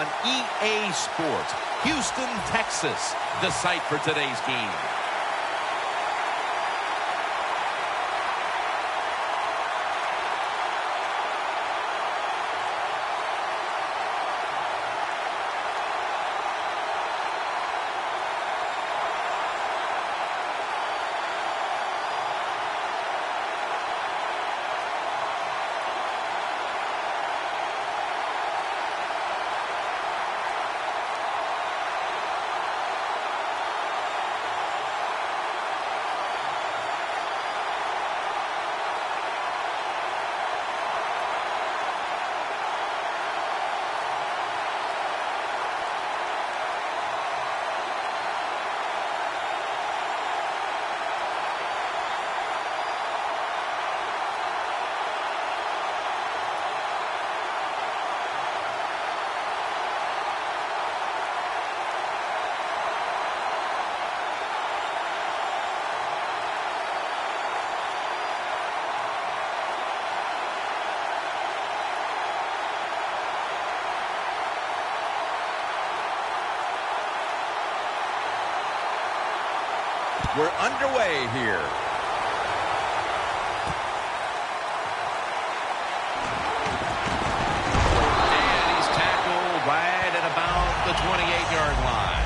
on EA Sports. Houston, Texas, the site for today's game. We're underway here. And he's tackled right at about the 28-yard line.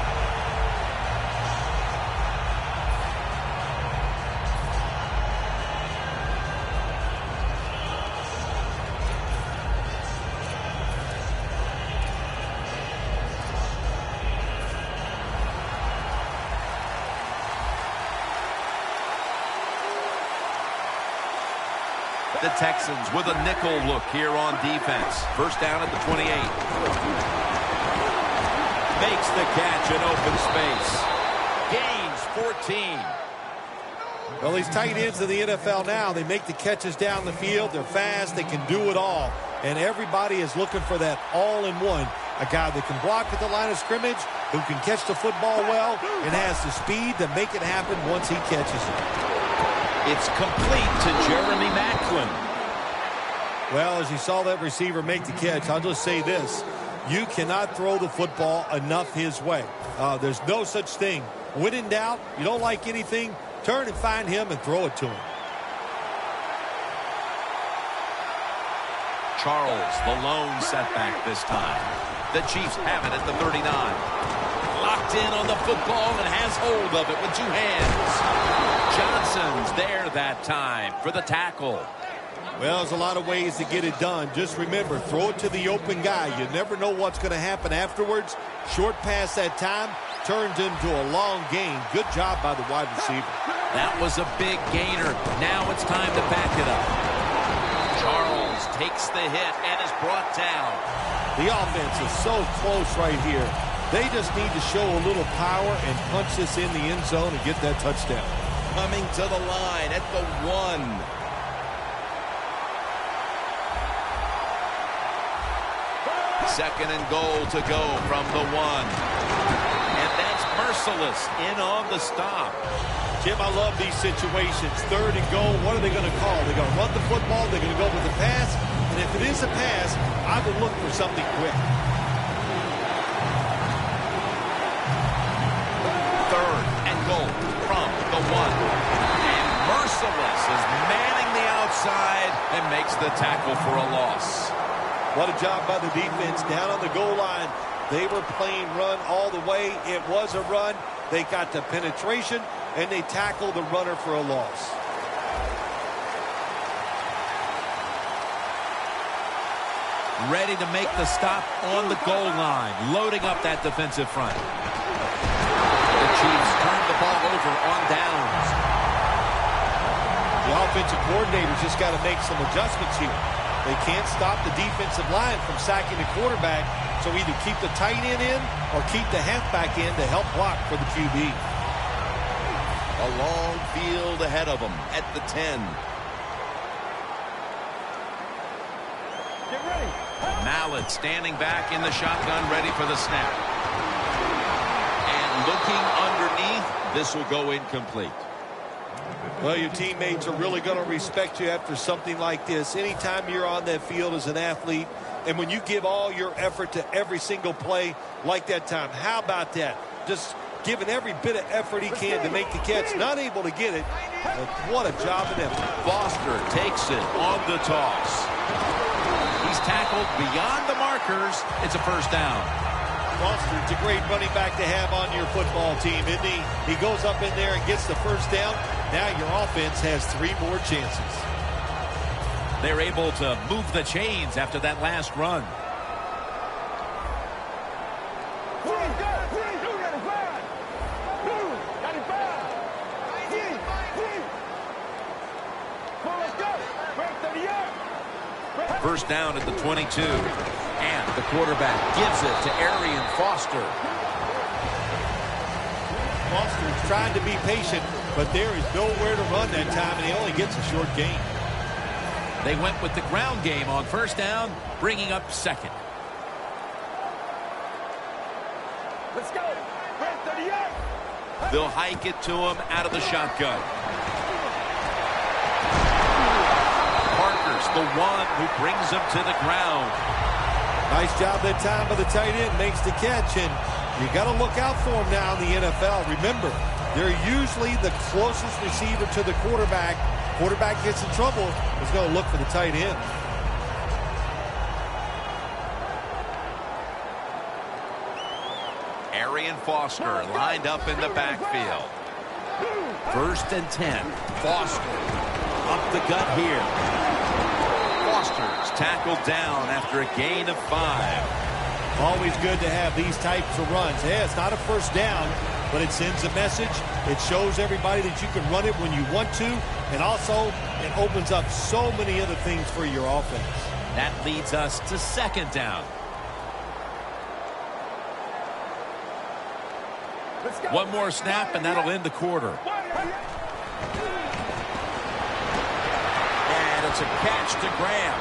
The Texans with a nickel look here on defense. First down at the 28. Makes the catch in open space. Gains 14. Well, these tight ends in the NFL now, they make the catches down the field. They're fast. They can do it all. And everybody is looking for that all-in-one. A guy that can block at the line of scrimmage, who can catch the football well, and has the speed to make it happen once he catches it. It's complete to Jeremy Maclin. Well, as you saw that receiver make the catch, I'll just say this. You cannot throw the football enough his way. There's no such thing. When in doubt, you don't like anything, turn and find him and throw it to him. Charles, the lone setback this time. The Chiefs have it at the 39. Locked in on the football and has hold of it with two hands. Johnson's there that time for the tackle. Well, there's a lot of ways to get it done. Just remember, throw it to the open guy. You never know what's going to happen afterwards. Short pass that time turned into a long gain. Good job by the wide receiver. That was a big gainer. Now it's time to back it up. Charles takes the hit and is brought down. The offense is so close right here. They just need to show a little power and punch this in the end zone and get that touchdown. Coming to the line at the 1. Second and goal to go from the 1. And that's merciless in on the stop. Jim, I love these situations. Third and goal, what are they going to call? They're going to run the football, they're going to go with the pass, and if it is a pass, I would look for something quick. Third and goal from the 1. And merciless is manning the outside and makes the tackle for a loss. What a job by the defense down on the goal line. They were playing run all the way. It was a run. They got the penetration, and they tackled the runner for a loss. Ready to make the stop on the goal line, loading up that defensive front. The Chiefs turn the ball over on downs. The offensive coordinator's just got to make some adjustments here. They can't stop the defensive line from sacking the quarterback, so either keep the tight end in or keep the halfback in to help block for the QB. A long field ahead of them at the 10. Get ready. Mallet standing back in the shotgun, ready for the snap. And looking underneath, this will go incomplete. Well, your teammates are really going to respect you after something like this. Anytime you're on that field as an athlete, And when you give all your effort to every single play like that time, how about that? Just giving every bit of effort he can to make the catch. Not able to get it, but what a job and effort. Foster takes it on the toss. He's tackled beyond the markers. It's a first down. Foster's a great running back to have on your football team, isn't he? He goes up in there and gets the first down. Now your offense has 3 more chances. They're able to move the chains after that last run. First down at the 22. And the quarterback gives it to Arian Foster. Foster's trying to be patient, but there is nowhere to run that time, and he only gets a short gain. They went with the ground game on first down, bringing up second. Let's go. They'll hike it to him out of the shotgun. Parker's the one who brings him to the ground. Nice job that time by the tight end. Makes the catch, and you got to look out for him now in the NFL. Remember, they're usually the closest receiver to the quarterback. Quarterback gets in trouble, he's going to look for the tight end. Arian Foster lined up in the backfield. First and 10. Foster up the gut here. Foster's tackled down after a gain of 5. Always good to have these types of runs. Yeah, it's not a first down, but it sends a message. It shows everybody that you can run it when you want to, and also it opens up so many other things for your offense. That leads us to second down. One more snap, and that'll end the quarter. And it's a catch to Graham.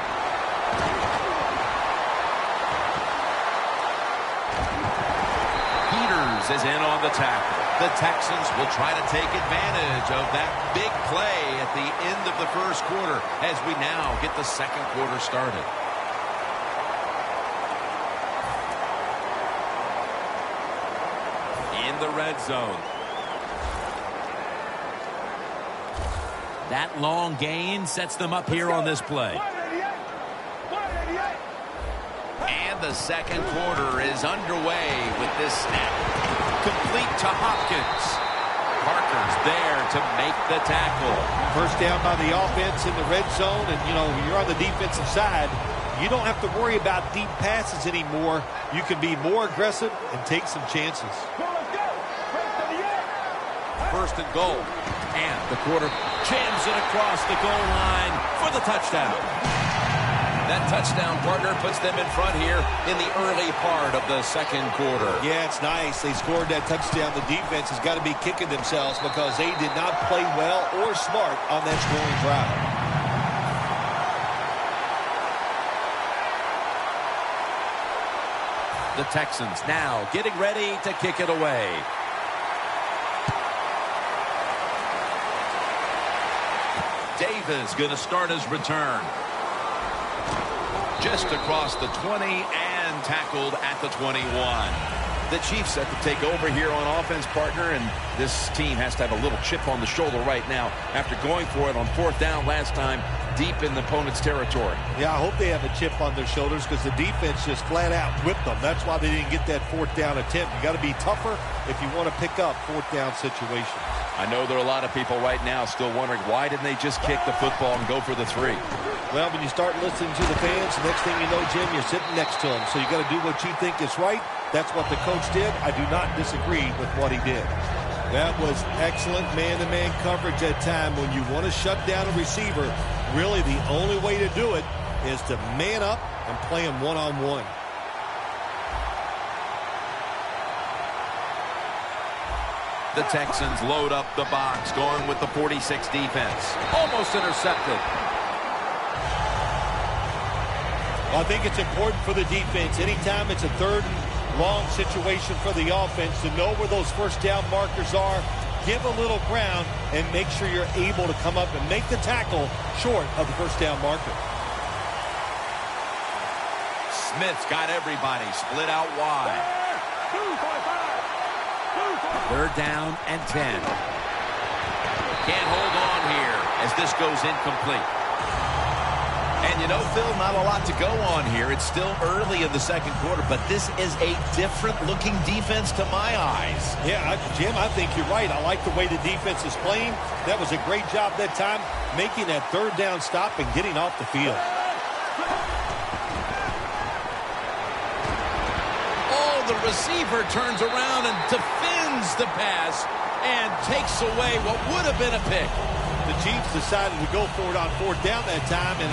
Peters is in on the tackle. The Texans will try to take advantage of that big play at the end of the first quarter as we now get the second quarter started. In the red zone. That long gain sets them up here on this play. And the second quarter is underway with this snap. Complete to Hopkins. Parker's there to make the tackle. First down by the offense in the red zone, and you know, you're on the defensive side. You don't have to worry about deep passes anymore. You can be more aggressive and take some chances. First and goal. And the quarter jams it across the goal line for the touchdown. That touchdown, partner, puts them in front here in the early part of the second quarter. Yeah, it's nice. They scored that touchdown. The defense has got to be kicking themselves because they did not play well or smart on that scoring drive. The Texans now getting ready to kick it away. Davis going to start his return. Just across the 20 and tackled at the 21. The Chiefs have to take over here on offense, partner, and this team has to have a little chip on the shoulder right now after going for it on fourth down last time deep in the opponent's territory. Yeah, I hope they have a chip on their shoulders because the defense just flat out whipped them. That's why they didn't get that fourth down attempt. You got to be tougher if you want to pick up fourth down situations. I know there are a lot of people right now still wondering why didn't they just kick the football and go for the 3? Well, when you start listening to the fans, the next thing you know, Jim, you're sitting next to them. So you got to do what you think is right. That's what the coach did. I do not disagree with what he did. That was excellent man-to-man coverage that time. When you want to shut down a receiver, really the only way to do it is to man up and play him one-on-one. The Texans load up the box, going with the 46 defense. Almost intercepted. Well, I think it's important for the defense. Anytime it's a third and long situation for the offense to know where those first down markers are, give a little ground, and make sure you're able to come up and make the tackle short of the first down marker. Smith's got everybody split out wide. 3rd down and 10. Can't hold on here as this goes incomplete. And you know, Phil, not a lot to go on here. It's still early in the second quarter, but this is a different-looking defense to my eyes. Yeah, Jim, I think you're right. I like the way the defense is playing. That was a great job that time, making that 3rd down stop and getting off the field. Oh, the receiver turns around and defends the pass and takes away what would have been a pick. The Chiefs decided to go for it on 4th down that time, and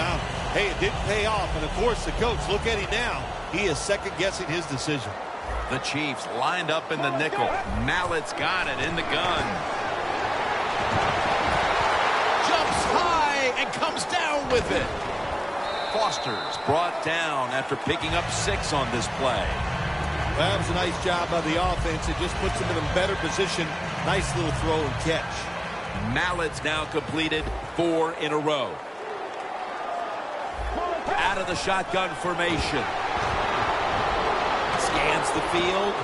hey, it didn't pay off. And, of course, the coach, look at him now. He is second-guessing his decision. The Chiefs lined up in the nickel. Mallett's got it in the gun. Jumps high and comes down with it. Foster's brought down after picking up 6 on this play. Well, that was a nice job by the offense. It just puts them in a better position. Nice little throw and catch. Mallett's now completed 4 in a row. Out of the shotgun formation. Scans the field.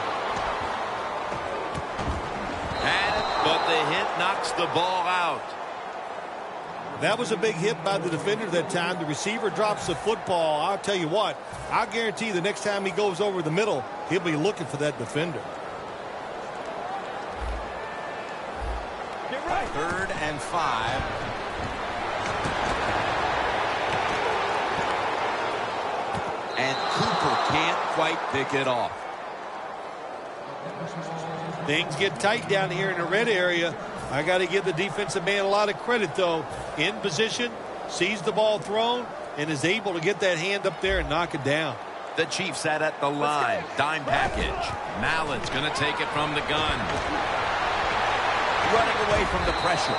But the hit knocks the ball out. That was a big hit by the defender that time. The receiver drops the football. I'll tell you what, I'll guarantee the next time he goes over the middle, he'll be looking for that defender. 3rd and 5. And Cooper can't quite pick it off. Things get tight down here in the red area. I got to give the defensive man a lot of credit, though. In position, sees the ball thrown, and is able to get that hand up there and knock it down. The Chiefs sat at the line. Dime package. Mallett's going to take it from the gun. Running away from the pressure.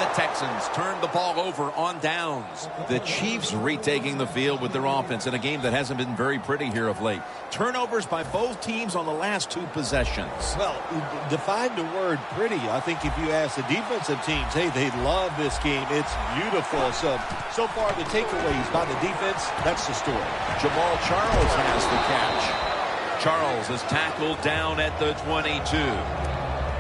The Texans turn the ball over on downs. The Chiefs retaking the field with their offense in a game that hasn't been very pretty here of late. Turnovers by both teams on the last 2 possessions. Well, define the word pretty. I think if you ask the defensive teams, hey, they love this game. It's beautiful. So far, the takeaways by the defense, that's the story. Jamal Charles has the catch. Charles is tackled down at the 22.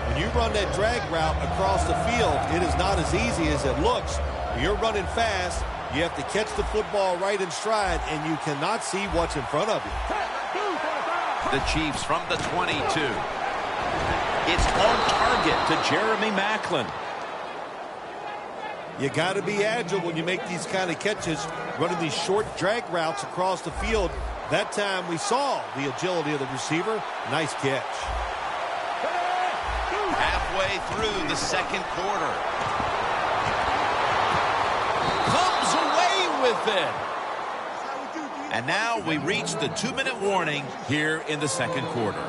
When you run that drag route across the field, it is not as easy as it looks. When you're running fast, you have to catch the football right in stride, and you cannot see what's in front of you. The Chiefs from the 22. It's on target to Jeremy Maclin. You got to be agile when you make these kind of catches, running these short drag routes across the field. That time we saw the agility of the receiver. Nice catch. Halfway through the second quarter. Comes away with it. And now we reach the 2-minute warning here in the second quarter.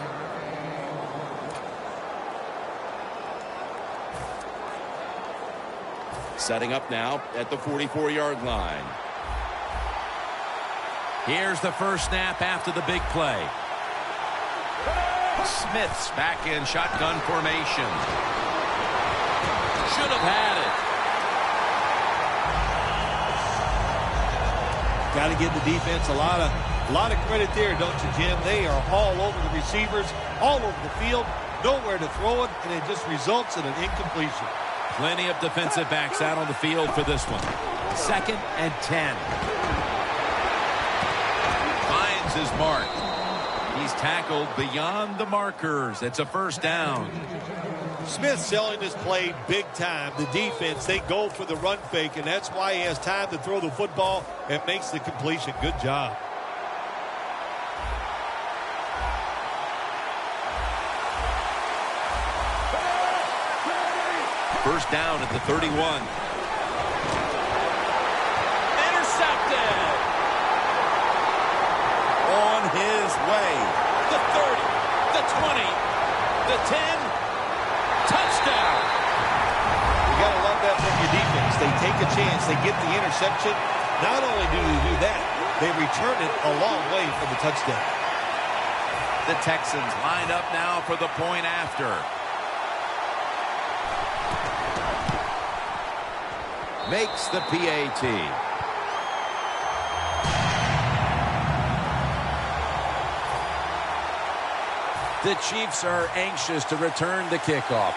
Setting up now at the 44-yard line. Here's the first snap after the big play. Smith's back in shotgun formation. Should have had it. Got to give the defense a lot of credit there, don't you, Jim? They are all over the receivers, all over the field, nowhere to throw it, and it just results in an incompletion. Plenty of defensive backs out on the field for this one. 2nd and 10. Finds his mark. He's tackled beyond the markers. It's a first down. Smith selling this play big time. The defense, they go for the run fake, and that's why he has time to throw the football and makes the completion. Good job. First down at the 31. Intercepted. On his way. The 30, the 20, the 10. Touchdown. You got to love that from your defense. They take a chance. They get the interception. Not only do they do that, they return it a long way for the touchdown. The Texans lined up now for the point after. Makes the PAT. The Chiefs are anxious to return the kickoff.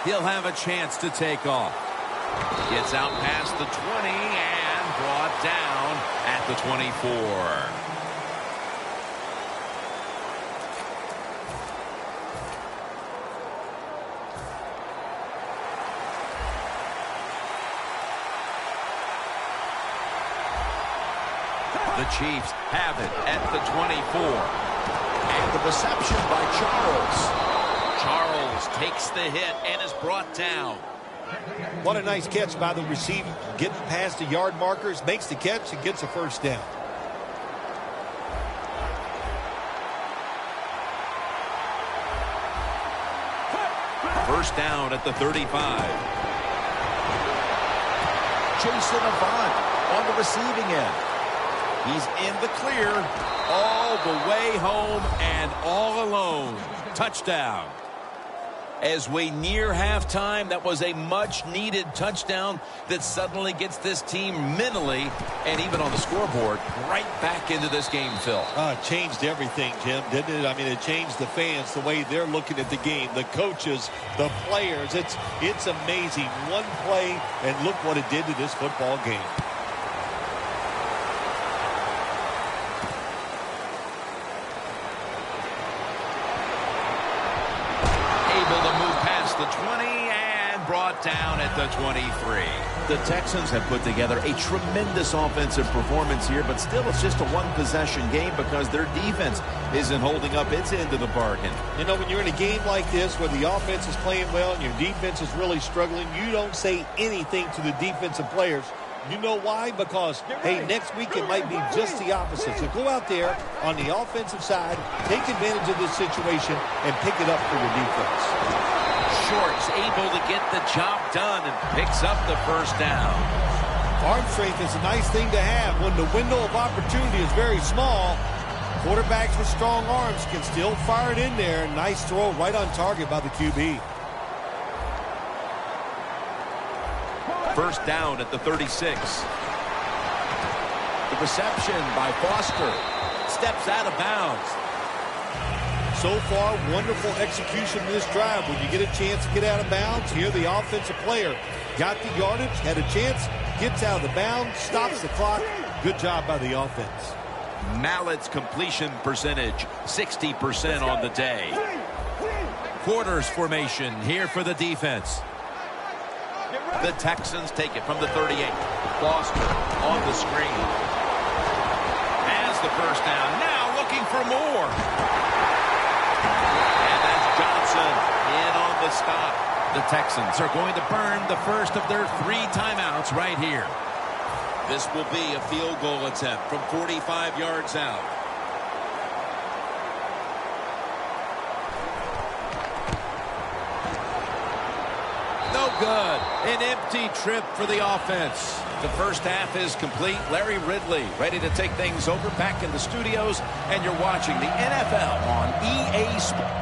He'll have a chance to take off. Gets out past the 20 and brought down at the 24. The Chiefs have it at the 24. And the reception by Charles. Charles takes the hit and is brought down. What a nice catch by the receiver. Getting past the yard markers, makes the catch, and gets a first down. First down at the 35. Jason Avant on the receiving end. He's in the clear all the way home and all alone. Touchdown. As we near halftime, that was a much-needed touchdown that suddenly gets this team mentally and even on the scoreboard right back into this game, Phil. It changed everything, Jim, didn't it? I mean, it changed the fans, the way they're looking at the game, the coaches, the players. It's amazing. One play, and look what it did to this football game. The 20 and brought down at the 23. The Texans have put together a tremendous offensive performance here, but still it's just a one-possession game because their defense isn't holding up its end of the bargain. You know, when you're in a game like this where the offense is playing well and your defense is really struggling, you don't say anything to the defensive players. You know why? Because, hey, next week it might be just the opposite. So go out there on the offensive side, take advantage of this situation, and pick it up for your defense. Shorts able to get the job done and picks up the first down. Arm strength is a nice thing to have when the window of opportunity is very small. Quarterbacks with strong arms can still fire it in there. Nice throw right on target by the QB. First down at the 36. The reception by Foster. Steps out of bounds. So far, wonderful execution in this drive. When you get a chance to get out of bounds, here the offensive player got the yardage, had a chance, gets out of the bounds, stops the clock. Good job by the offense. Mallett's completion percentage, 60% on the day. Quarters formation here for the defense. The Texans take it from the 38. Foster on the screen. Has the first down. Now looking for more. In on the stop. The Texans are going to burn the first of their 3 timeouts right here. This will be a field goal attempt from 45 yards out. No good. An empty trip for the offense. The first half is complete. Larry Ridley ready to take things over back in the studios, and you're watching the NFL on EA Sports.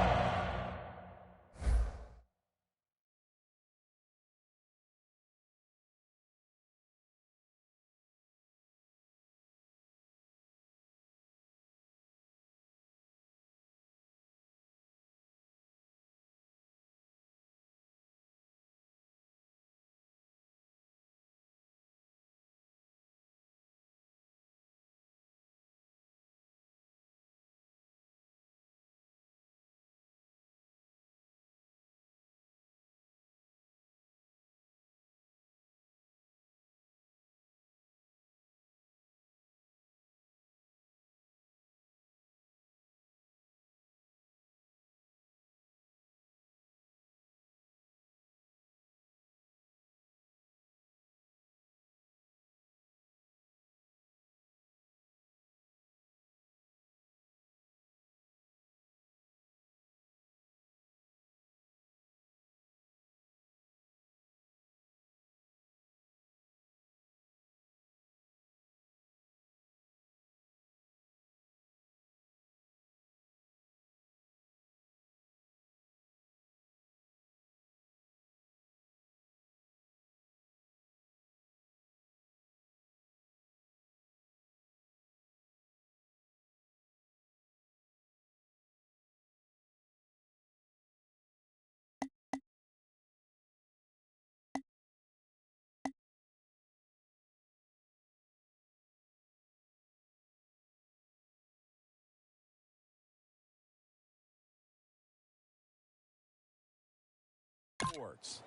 Sports.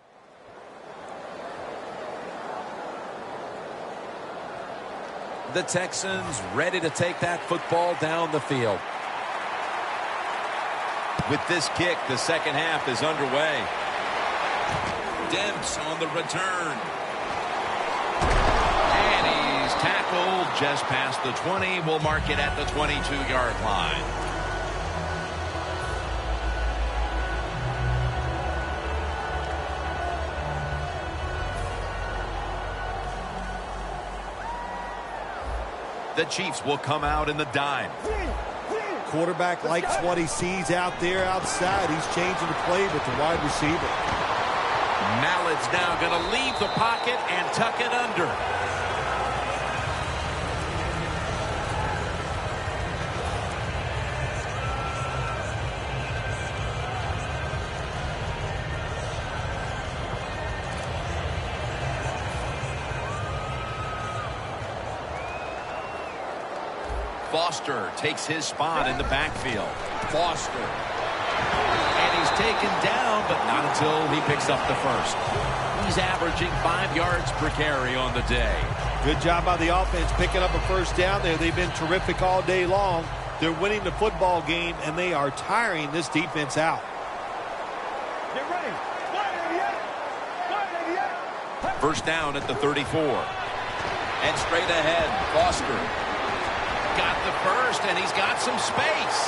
The Texans ready to take that football down the field. With this kick, the second half is underway. Dents on the return. And he's tackled just past the 20. We'll mark it at the 22-yard line. The Chiefs will come out in the dime. Quarterback likes what he sees out there outside. He's changing the play with the wide receiver. Mallett's now going to leave the pocket and tuck it under. Foster takes his spot in the backfield. Foster. And he's taken down, but not until he picks up the first. He's averaging 5 yards per carry on the day. Good job by the offense picking up a first down there. They've been terrific all day long. They're winning the football game, and they are tiring this defense out. Get ready. First down at the 34. And straight ahead, Foster. Got the first, and he's got some space.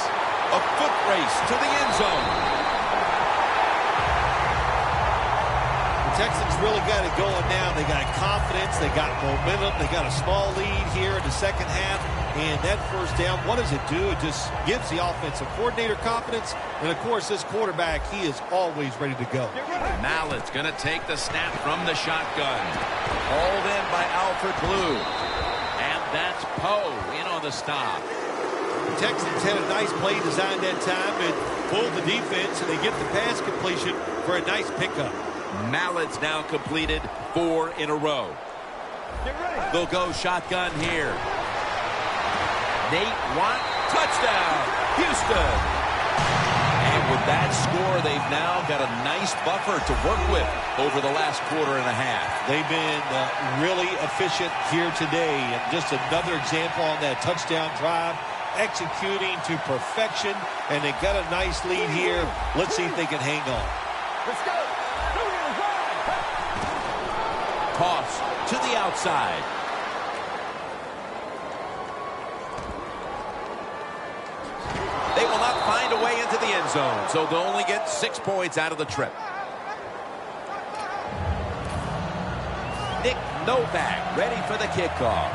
A foot race to the end zone. The Texans really got it going now. They got confidence. They got momentum. They got a small lead here in the second half. And that first down, what does it do? It just gives the offensive coordinator confidence. And, of course, this quarterback, he is always ready to go. Mallett's going to take the snap from the shotgun. Hauled in by Alfred Blue. And that's Poe in on the stop. The Texans had a nice play design that time and pulled the defense, and they get the pass completion for a nice pickup. Mallett's now completed 4 in a row. They'll go shotgun here. Nate Watt, touchdown, Houston. And with that score, they've now got a nice buffer to work with over the last quarter and a half. They've been really efficient here today. And just another example on that touchdown drive, executing to perfection. And they got a nice lead here. Let's see if they can hang on. Let's go. Toss to the outside. They will not find a way into the end zone, so they'll only get 6 points out of the trip. Nick Novak ready for the kickoff.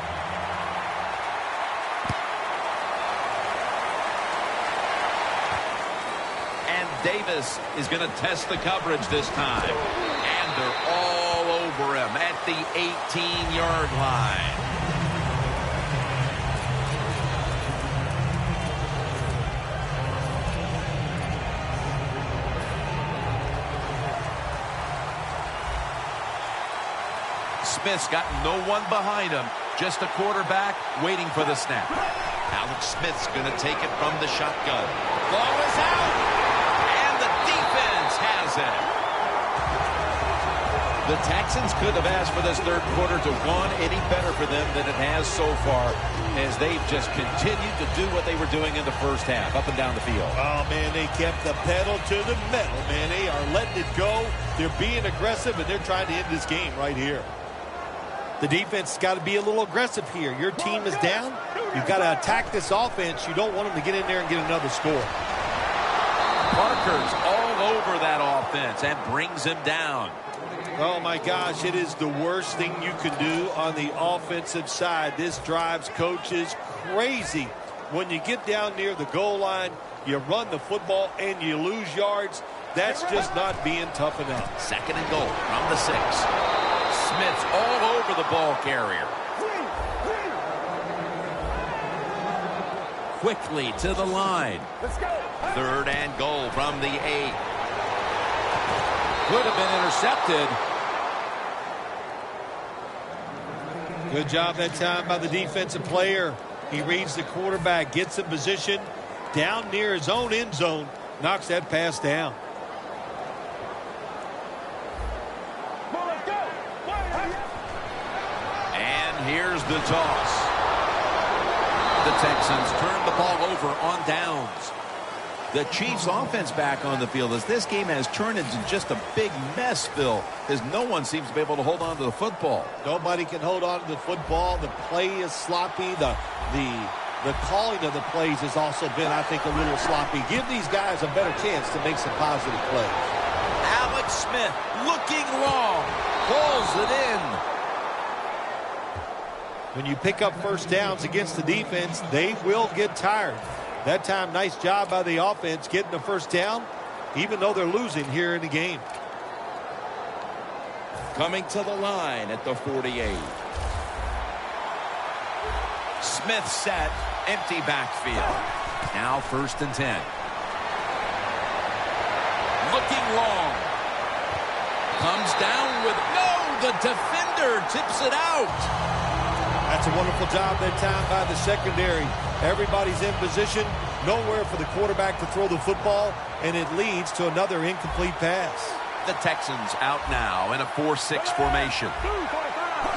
And Davis is going to test the coverage this time. And they're all over him at the 18-yard line. Smith's got no one behind him. Just a quarterback waiting for the snap. Alex Smith's going to take it from the shotgun. Ball is out. And the defense has it. The Texans could have asked for this third quarter to go any better for them than it has so far, as they've just continued to do what they were doing in the first half, up and down the field. Oh, man, they kept the pedal to the metal, man. They are letting it go. They're being aggressive, and they're trying to end this game right here. The defense has got to be a little aggressive here. Your team is down. You've got to attack this offense. You don't want them to get in there and get another score. Parker's all over that offense and brings him down. Oh, my gosh, it is the worst thing you can do on the offensive side. This drives coaches crazy. When you get down near the goal line, you run the football and you lose yards. That's just not being tough enough. Second and goal from the 6. Smith's all over the ball carrier. Quickly to the line. Let's go. Third and goal from the 8. Could have been intercepted. Good job that time by the defensive player. He reads the quarterback, gets in position down near his own end zone, knocks that pass down. Here's the toss. The Texans turn the ball over on downs. The Chiefs offense back on the field as this game has turned into just a big mess, Phil, as no one seems to be able to hold on to the football. Nobody can hold on to the football. The play is sloppy. The calling of the plays has also been, I think, a little sloppy. Give these guys a better chance to make some positive plays. Alex Smith looking long. Pulls it in. When you pick up first downs against the defense, they will get tired. That time, nice job by the offense getting the first down, even though they're losing here in the game. Coming to the line at the 48. Smith set, empty backfield. Now 1st and 10. Looking long. Comes down with, no, the defender tips it out. That's a wonderful job that time by the secondary. Everybody's in position, nowhere for the quarterback to throw the football, and it leads to another incomplete pass. The Texans out now in a 4-6 formation.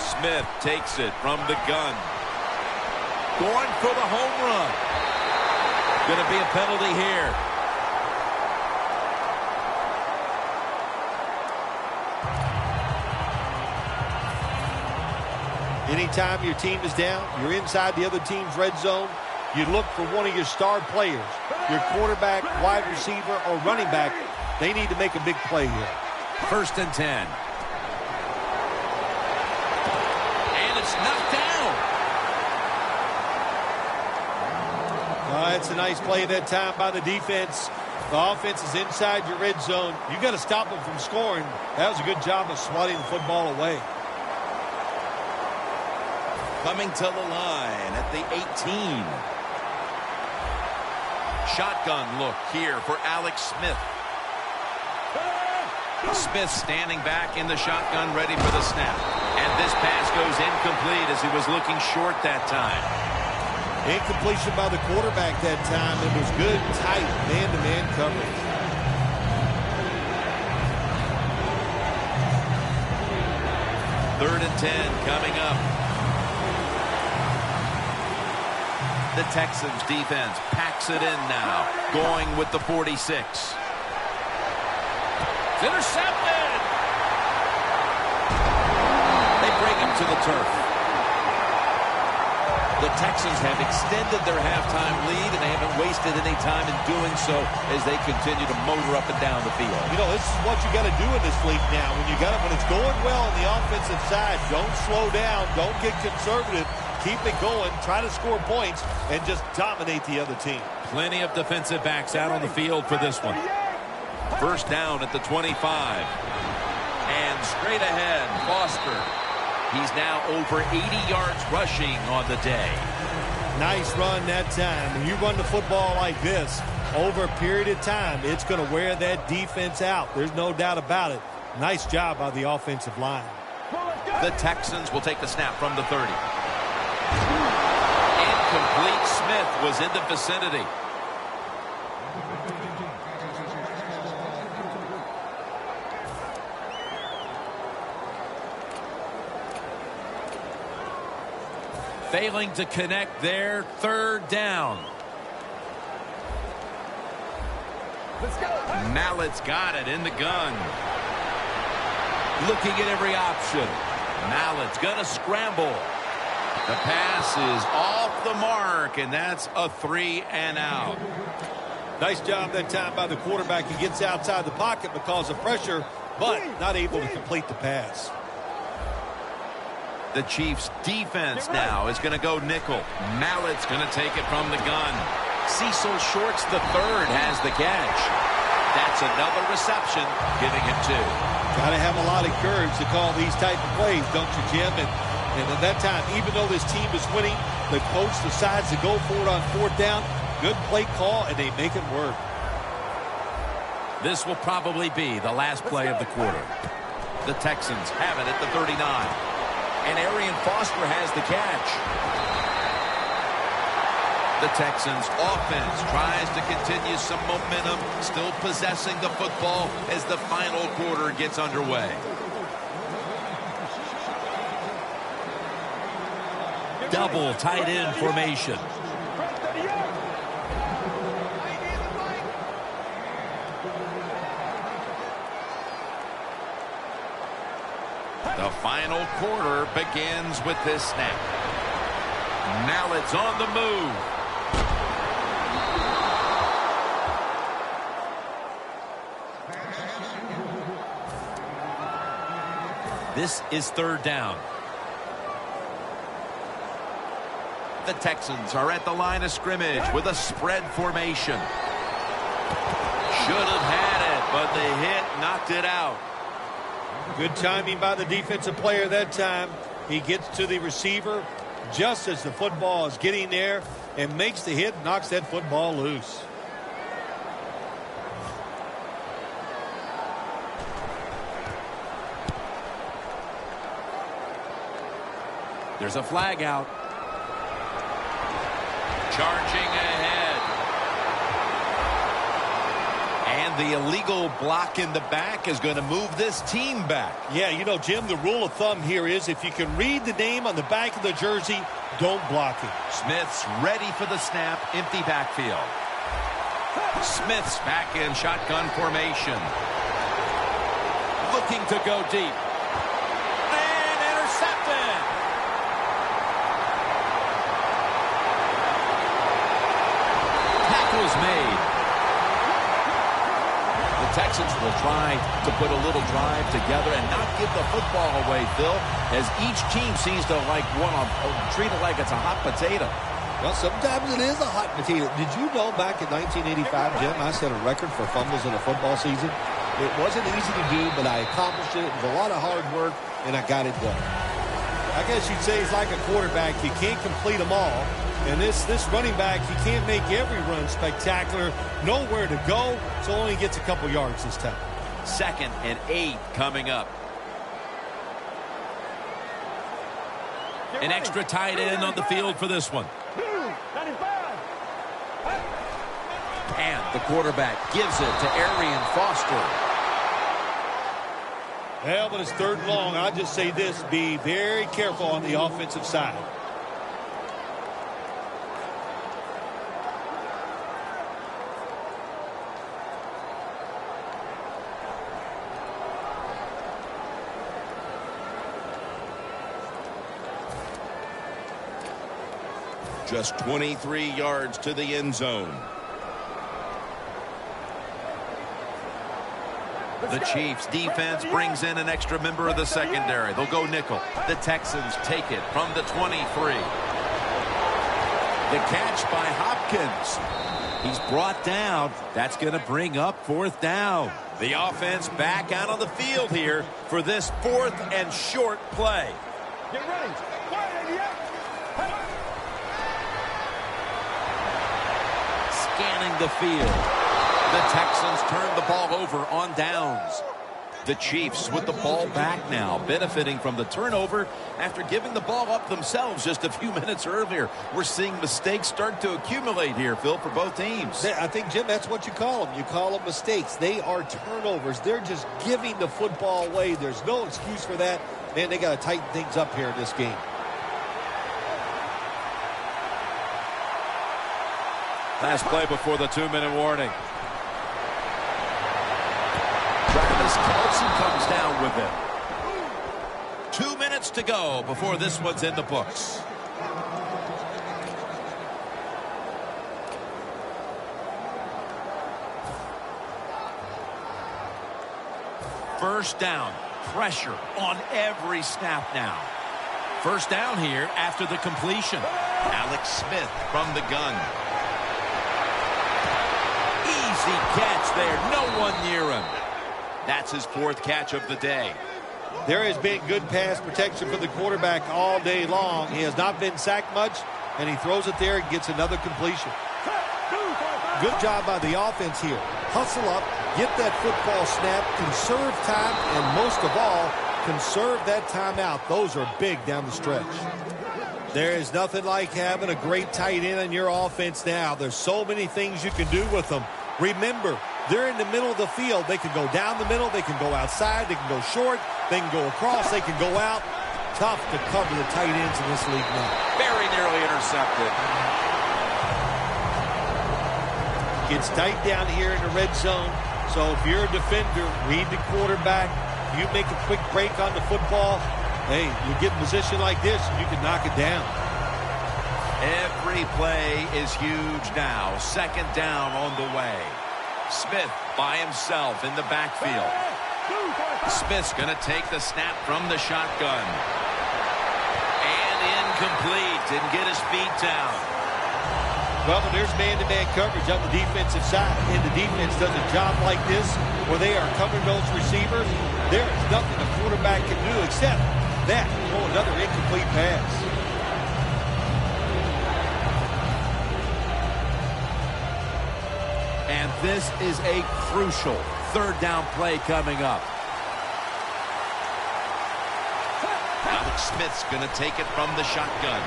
Smith takes it from the gun. Going for the home run. Going to be a penalty here. Anytime your team is down, you're inside the other team's red zone, you look for one of your star players, your quarterback, wide receiver, or running back. They need to make a big play here. 1st and 10. And it's knocked down. It's a nice play that time by the defense. The offense is inside your red zone. You got to stop them from scoring. That was a good job of swatting the football away. Coming to the line at the 18. Shotgun look here for Alex Smith. Smith standing back in the shotgun, ready for the snap. And this pass goes incomplete as he was looking short that time. Incompletion by the quarterback that time. It was good, tight, man-to-man coverage. Third and 10 coming up. The Texans defense packs it in now, going with the 46. It's intercepted. They bring him to the turf. The Texans have extended their halftime lead, and they haven't wasted any time in doing so as they continue to motor up and down the field. You know, this is what you got to do in this league now. When it's going well on the offensive side, don't slow down, don't get conservative. Keep it going, try to score points, and just dominate the other team. Plenty of defensive backs out on the field for this one. 1st down at the 25. And straight ahead, Foster. He's now over 80 yards rushing on the day. Nice run that time. When you run the football like this, over a period of time, it's going to wear that defense out. There's no doubt about it. Nice job by the offensive line. The Texans will take the snap from the 30. Incomplete. Smith was in the vicinity. Failing to connect there. 3rd down. Let's go. Mallett's got it in the gun. Looking at every option. Mallett's going to scramble. The pass is off the mark, and that's a 3 and out. Nice job that time by the quarterback. He gets outside the pocket because of pressure, but not able to complete the pass. The Chiefs defense now is going to go nickel. Mallett's going to take it from the gun. Cecil Shorts the third has the catch. That's another reception, giving him 2. Got to have a lot of courage to call these type of plays, don't you, Jim? And at that time, even though this team is winning, the coach decides to go for it on 4th down. Good play call, and they make it work. This will probably be the last play of the quarter. The Texans have it at the 39. And Arian Foster has the catch. The Texans offense tries to continue some momentum, still possessing the football as the final quarter gets underway. Double tight end formation. The final quarter begins with this snap. Now it's on the move. This is third down. The Texans are at the line of scrimmage with a spread formation. Should have had it, but the hit knocked it out. Good timing by the defensive player that time. He gets to the receiver just as the football is getting there and makes the hit, knocks that football loose. There's a flag out. Charging ahead. And the illegal block in the back is going to move this team back. Yeah, you know, Jim, the rule of thumb here is if you can read the name on the back of the jersey, don't block it. Smith's ready for the snap. Empty backfield. Smith's back in shotgun formation. Looking to go deep. And intercepted. Tackle's made. The Texans will try to put a little drive together and not give the football away, Phil, as each team seems to treat it like it's a hot potato. Well, sometimes it is a hot potato. Did you know back in 1985, Jim, I set a record for fumbles in a football season? It wasn't easy to do, but I accomplished it. It was a lot of hard work, and I got it done. I guess you'd say he's like a quarterback. You can't complete them all. And this running back, he can't make every run spectacular. Nowhere to go, so only gets a couple yards this time. 2nd and 8 coming up. An extra tight end on the field for this one. And the quarterback gives it to Arian Foster. Well, but it's 3rd and long. I'll just say this, be very careful on the offensive side. Just 23 yards to the end zone. The Chiefs defense brings in an extra member of the secondary. They'll go nickel. The Texans take it from the 23. The catch by Hopkins. He's brought down. That's going to bring up 4th down. The offense back out on the field here for this 4th and short play. Get ready. Scanning the field. The Texans turn the ball over on downs. The Chiefs with the ball back now, benefiting from the turnover after giving the ball up themselves just a few minutes earlier. We're seeing mistakes start to accumulate here, Phil, for both teams. I think, Jim, that's what you call them. You call them mistakes. They are turnovers. They're just giving the football away. There's no excuse for that. Man, they got to tighten things up here in this game. Last play before the 2-minute warning. Travis Kelce comes down with it. 2 minutes to go before this one's in the books. First down. Pressure on every snap now. First down here after the completion. Alex Smith from the gun. Easy catch there. No one near him. That's his 4th catch of the day. There has been good pass protection for the quarterback all day long. He has not been sacked much, and he throws it there and gets another completion. Good job by the offense here. Hustle up, get that football snap, conserve time, and most of all, conserve that timeout. Those are big down the stretch. There is nothing like having a great tight end in your offense now. There's so many things you can do with them. Remember, they're in the middle of the field. They can go down the middle. They can go outside. They can go short. They can go across. They can go out. tough to cover the tight ends in this league now. Very nearly intercepted. Gets tight down here in the red zone. So if you're a defender, read the quarterback. You make a quick break on the football. Hey, you get in a position like this, you can knock it down. Every play is huge now. Second down on the way. Smith by himself in the backfield. Smith's going to take the snap from the shotgun. And incomplete. Didn't get his feet down. Well, when there's man-to-man coverage on the defensive side, and the defense does a job like this where they are covering those receivers, there is nothing the quarterback can do except that, throw another incomplete pass. And this is a crucial third down play coming up. Alex Smith's going to take it from the shotgun.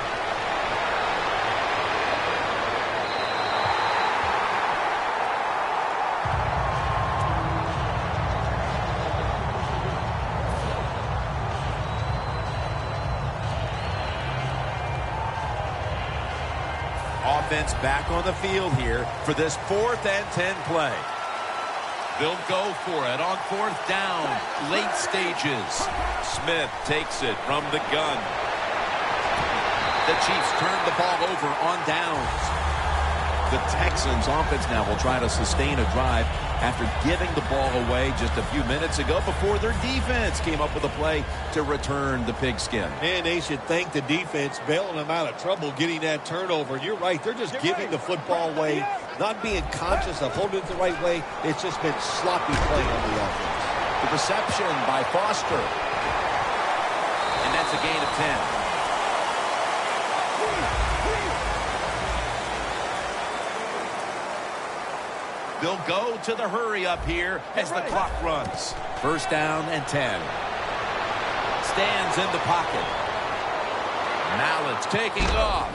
Offense back on the field here for this 4th and 10 play. They'll go for it on 4th down, late stages. Smith takes it from the gun. The Chiefs turn the ball over on downs. The Texans offense now will try to sustain a drive after giving the ball away just a few minutes ago before their defense came up with a play to return the pigskin. And they should thank the defense bailing them out of trouble getting that turnover. And you're right, they're just giving the football away, not being conscious of holding it the right way. It's just been sloppy play on the offense. The reception by Foster. And that's a gain of 10. They'll go to the hurry up here as the clock runs. 1st down and 10. Stands in the pocket. Mallett's taking off.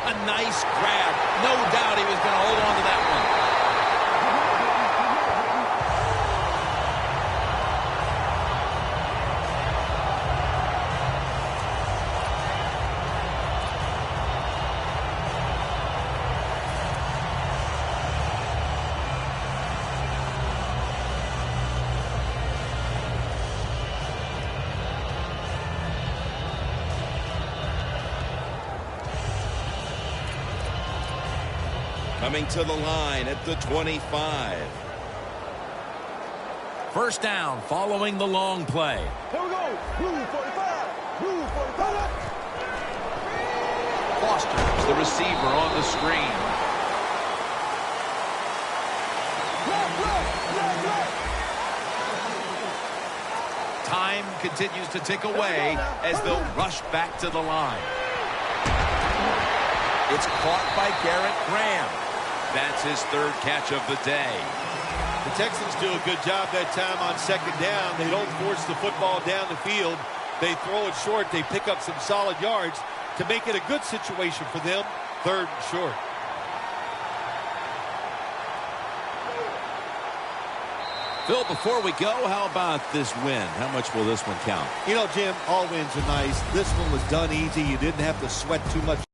A nice grab. No doubt he was going to hold on to that one. Coming to the line at the 25. 1st down following the long play. Here we go. Blue 45. Blue 45. Foster's the receiver on the screen. Time continues to tick away as they'll rush back to the line. It's caught by Garrett Graham. That's his 3rd catch of the day. The Texans do a good job that time on 2nd down. They don't force the football down the field. They throw it short. They pick up some solid yards to make it a good situation for them. 3rd and short. Phil, before we go, how about this win? How much will this one count? You know, Jim, all wins are nice. This one was done easy. You didn't have to sweat too much